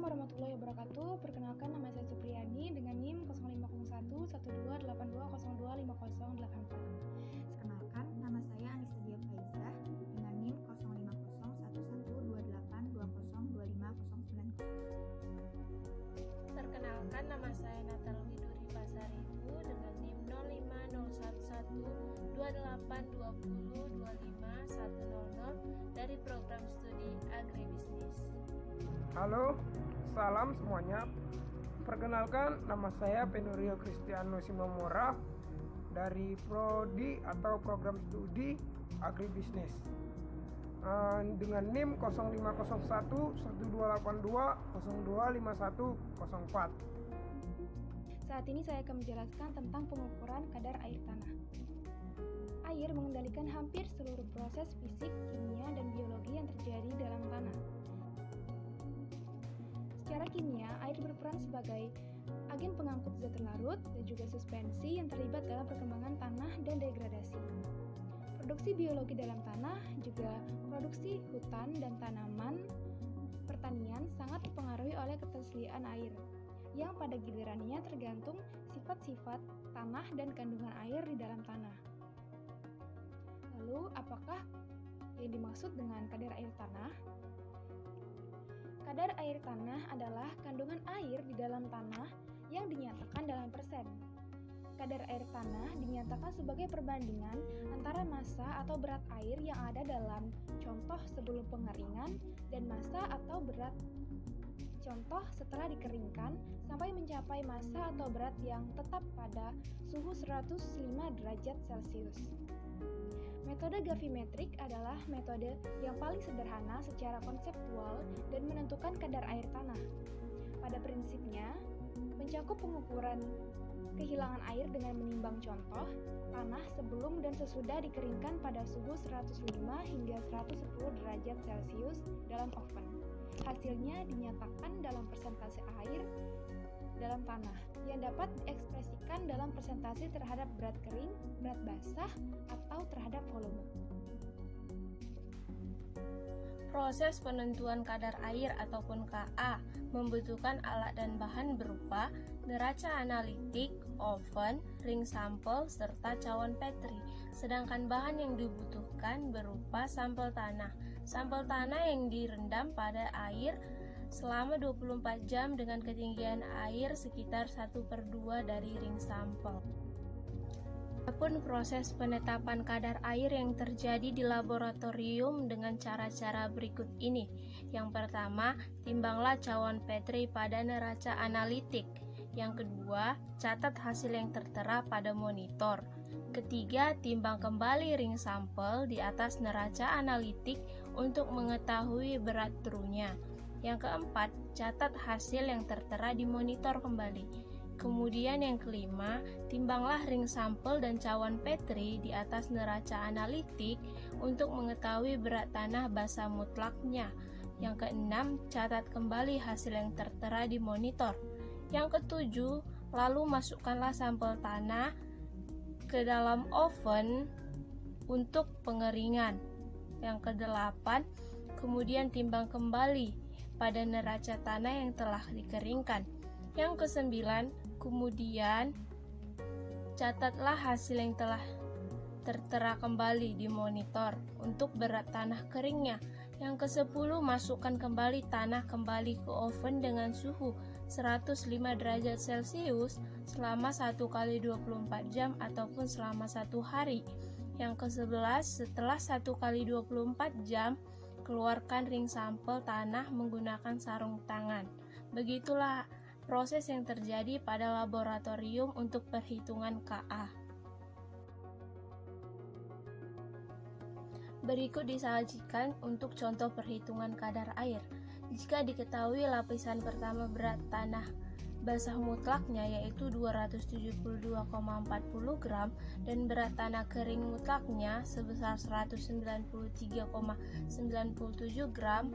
warahmatullahi wabarakatuh. Perkenalkan, nama saya Supriyani dengan NIM 05011282025084. Perkenalkan, nama saya Anissa Dia Faizah dengan NIM 05011122502090. Perkenalkan, nama saya Natal Widuri Pasaribu dengan NIM 05011282025100 dari program studi Agribisnis. Halo, salam semuanya. Perkenalkan, nama saya Penurio Cristiano Simomora dari Prodi atau Program Studi Agribisnis dengan NIM 05011282025104. Saat ini saya akan menjelaskan tentang pengukuran kadar air tanah. Air mengendalikan hampir seluruh proses fisik, kimia, dan biologi yang terjadi dalam tanah. Secara kimia, air berperan sebagai agen pengangkut zat larut dan juga suspensi yang terlibat dalam perkembangan tanah dan degradasi. Produksi biologi dalam tanah, juga produksi hutan dan tanaman pertanian sangat dipengaruhi oleh ketersediaan air, yang pada gilirannya tergantung sifat-sifat tanah dan kandungan air di dalam tanah. Lalu, apakah yang dimaksud dengan kadar air tanah? Kadar air tanah adalah kandungan air di dalam tanah yang dinyatakan dalam persen. Kadar air tanah dinyatakan sebagai perbandingan antara massa atau berat air yang ada dalam contoh sebelum pengeringan dan massa atau berat contoh setelah dikeringkan sampai mencapai massa atau berat yang tetap pada suhu 105 derajat Celcius. Metode gravimetrik adalah metode yang paling sederhana secara konseptual dan menentukan kadar air tanah. Pada prinsipnya, mencakup pengukuran kehilangan air dengan menimbang contoh tanah sebelum dan sesudah dikeringkan pada suhu 105 hingga 110 derajat Celcius dalam oven. Hasilnya dinyatakan dalam persentase air dalam tanah yang dapat diekspresikan dalam persentase terhadap berat kering, berat basah, atau terhadap volume. Proses penentuan kadar air ataupun KA membutuhkan alat dan bahan berupa neraca analitik, oven, ring sampel, serta cawan Petri. Sedangkan bahan yang dibutuhkan berupa sampel tanah. Sampel tanah yang direndam pada air selama 24 jam dengan ketinggian air sekitar 1/2 dari ring sampel. Adapun proses penetapan kadar air yang terjadi di laboratorium dengan cara-cara berikut ini. Yang pertama, timbanglah cawan Petri pada neraca analitik. Yang kedua, catat hasil yang tertera pada monitor. Ketiga, timbang kembali ring sampel di atas neraca analitik untuk mengetahui berat trunya. Yang keempat, catat hasil yang tertera di monitor kembali. Kemudian yang kelima, timbanglah ring sampel dan cawan Petri di atas neraca analitik untuk mengetahui berat tanah basah mutlaknya. Yang keenam, catat kembali hasil yang tertera di monitor. Yang ketujuh, lalu masukkanlah sampel tanah ke dalam oven untuk pengeringan. Yang kedelapan, kemudian timbang kembali pada neraca tanah yang telah dikeringkan. Yang kesembilan, kemudian catatlah hasil yang telah tertera kembali di monitor untuk berat tanah keringnya. Yang kesepuluh, masukkan kembali tanah kembali ke oven dengan suhu 105 derajat Celcius selama 1 kali 24 jam ataupun selama 1 hari. Yang ke-11, setelah 1 kali 24 jam, keluarkan ring sampel tanah menggunakan sarung tangan. Begitulah proses yang terjadi pada laboratorium untuk perhitungan KA. Berikut disajikan untuk contoh perhitungan kadar air. Jika diketahui lapisan pertama berat tanah basah mutlaknya yaitu 272,40 gram dan berat tanah kering mutlaknya sebesar 193,97 gram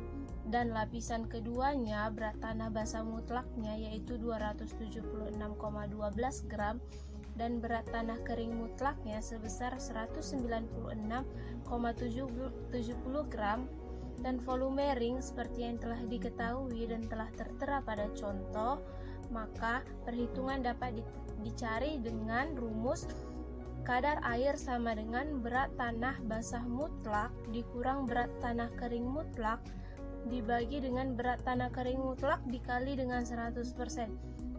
dan lapisan keduanya berat tanah basah mutlaknya yaitu 276,12 gram dan berat tanah kering mutlaknya sebesar 196,70 gram, dan volume ring seperti yang telah diketahui dan telah tertera pada contoh, maka perhitungan dapat dicari dengan rumus kadar air sama dengan berat tanah basah mutlak dikurang berat tanah kering mutlak dibagi dengan berat tanah kering mutlak dikali dengan 100%.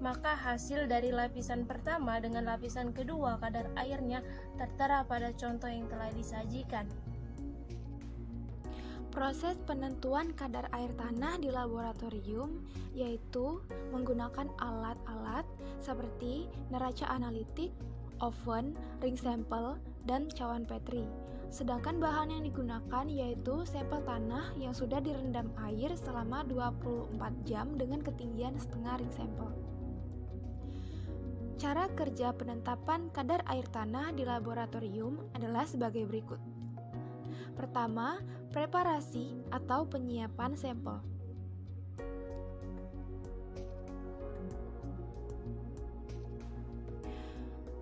Maka hasil dari lapisan pertama dengan lapisan kedua kadar airnya tertera pada contoh yang telah disajikan. Proses penentuan kadar air tanah di laboratorium yaitu menggunakan alat-alat seperti neraca analitik, oven, ring sampel, dan cawan Petri. Sedangkan bahan yang digunakan yaitu sampel tanah yang sudah direndam air selama 24 jam dengan ketinggian setengah ring sampel. Cara kerja penetapan kadar air tanah di laboratorium adalah sebagai berikut. Pertama, preparasi atau penyiapan sampel.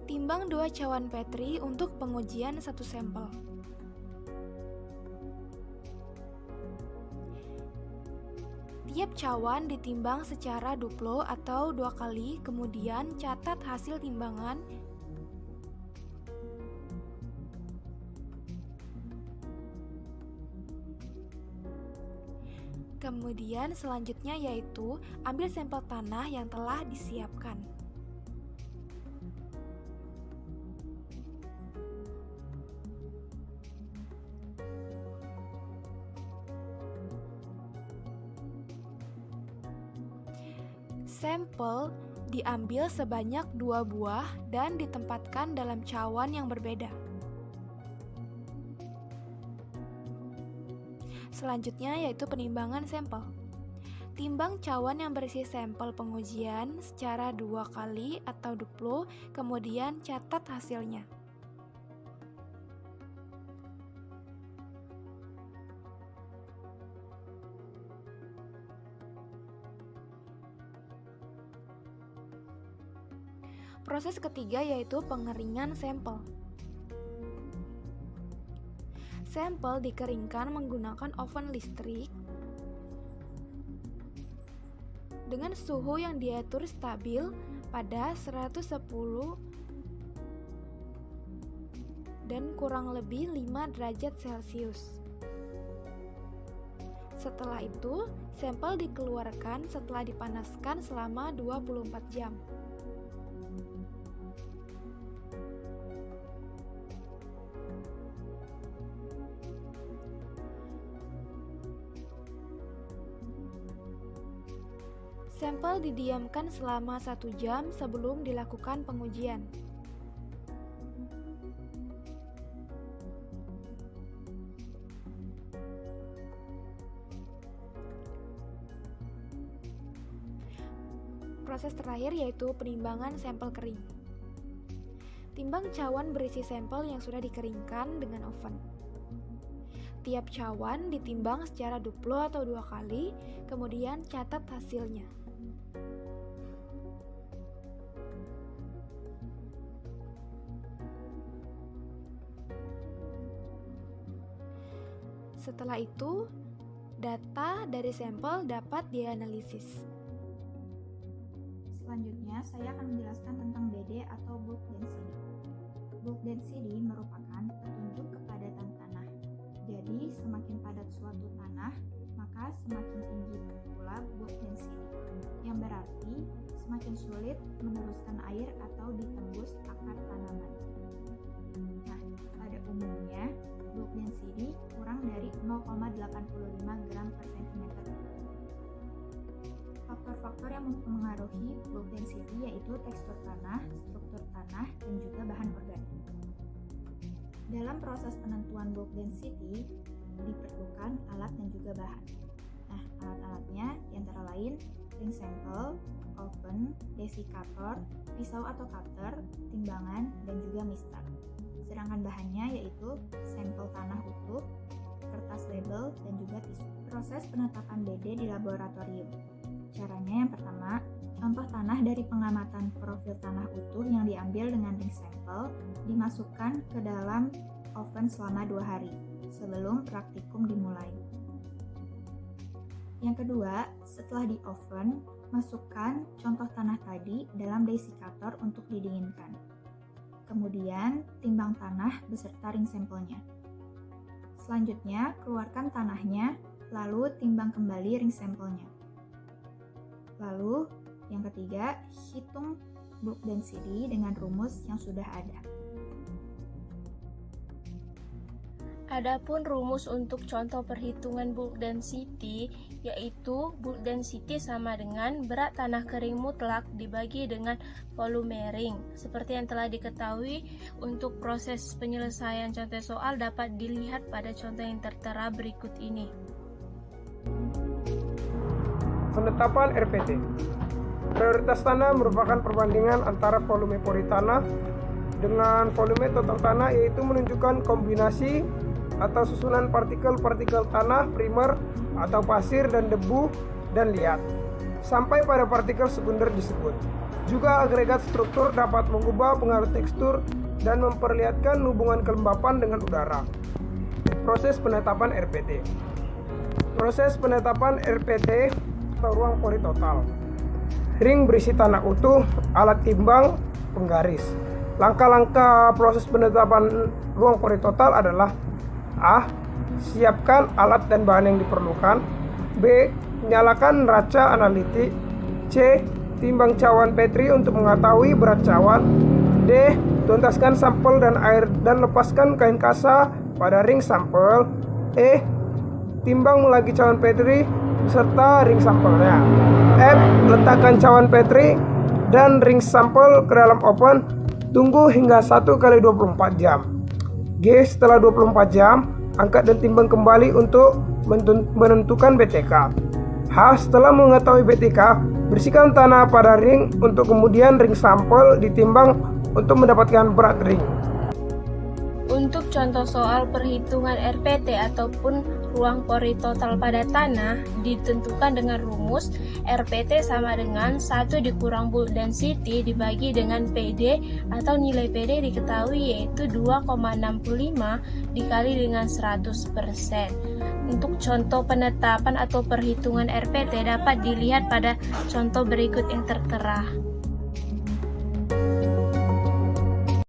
Timbang 2 cawan Petri untuk pengujian satu sampel. Tiap cawan ditimbang secara duplo atau 2 kali, kemudian catat hasil timbangan. Kemudian selanjutnya yaitu ambil sampel tanah yang telah disiapkan. Sampel diambil sebanyak 2 buah dan ditempatkan dalam cawan yang berbeda. Selanjutnya yaitu penimbangan sampel. Timbang cawan yang berisi sampel pengujian secara 2 kali atau duplo, kemudian catat hasilnya. Proses ketiga yaitu pengeringan sampel. Sampel dikeringkan menggunakan oven listrik dengan suhu yang diatur stabil pada 110 dan kurang lebih 5 derajat Celcius. Setelah itu, sampel dikeluarkan setelah dipanaskan selama 24 jam. Sampel didiamkan selama 1 jam sebelum dilakukan pengujian. Proses terakhir yaitu penimbangan sampel kering. Timbang cawan berisi sampel yang sudah dikeringkan dengan oven. Tiap cawan ditimbang secara duplo atau 2 kali, kemudian catat hasilnya. Setelah itu, data dari sampel dapat dianalisis. Selanjutnya, saya akan menjelaskan tentang BD atau bulk density. Bulk density merupakan petunjuk kepadatan tanah. Jadi, semakin padat suatu tanah, maka semakin tinggi pula bulk density, yang berarti semakin sulit meneruskan air atau ditembus akar tanaman. Nah, pada umumnya, bulk density kurang dari 0,85 gram per cm. Faktor-faktor yang mempengaruhi bulk density yaitu tekstur tanah, struktur tanah, dan juga bahan organik. Dalam proses penentuan bulk density diperlukan alat dan juga bahan. Nah, alat-alatnya antara lain ring sampel, oven, desikator, pisau atau cutter, timbangan, dan juga mistar. Sedangkan bahannya yaitu sampel tanah utuh, kertas label, dan juga tisu. Proses penetapan BD di laboratorium. Caranya yang pertama, contoh tanah dari pengamatan profil tanah utuh yang diambil dengan ring sampel dimasukkan ke dalam oven selama 2 hari sebelum praktikum dimulai. Yang kedua, setelah di oven, masukkan contoh tanah tadi dalam desikator untuk didinginkan. Kemudian, timbang tanah beserta ring sampelnya. Selanjutnya, keluarkan tanahnya, lalu timbang kembali ring sampelnya. Lalu, yang ketiga, hitung bulk density dengan rumus yang sudah ada. Adapun rumus untuk contoh perhitungan bulk density, yaitu bulk density sama dengan berat tanah kering mutlak dibagi dengan volume ring. Seperti yang telah diketahui, untuk proses penyelesaian contoh soal dapat dilihat pada contoh yang tertera berikut ini. Penetapan RPT. Prioritas tanah merupakan perbandingan antara volume pori tanah dengan volume total tanah, yaitu menunjukkan kombinasi atau susunan partikel-partikel tanah primer atau pasir dan debu dan liat sampai pada partikel sekunder disebut. Juga agregat struktur dapat mengubah pengaruh tekstur dan memperlihatkan hubungan kelembapan dengan udara. Proses penetapan RPT. Proses penetapan RPT atau ruang pori total. Ring berisi tanah utuh, alat timbang, penggaris. Langkah-langkah proses penetapan ruang pori total adalah: A. Siapkan alat dan bahan yang diperlukan. B. Nyalakan neraca analitik. C. Timbang cawan Petri untuk mengetahui berat cawan. D. Tuntaskan sampel dan air dan lepaskan kain kasa pada ring sampel. E. Timbang lagi cawan Petri serta ring sampelnya. F. Letakkan cawan Petri dan ring sampel ke dalam oven. Tunggu hingga 1x24 jam. G. Setelah 24 jam, angkat dan timbang kembali untuk menentukan BTK. H. Setelah mengetahui BTK, bersihkan tanah pada ring untuk kemudian ring sampel ditimbang untuk mendapatkan berat ring. Untuk contoh soal perhitungan RPT ataupun ruang pori total pada tanah ditentukan dengan rumus RPT sama dengan 1 dikurang bulk density dibagi dengan PD atau nilai PD diketahui yaitu 2,65 dikali dengan 100%. Untuk contoh penetapan atau perhitungan RPT dapat dilihat pada contoh berikut yang tertera.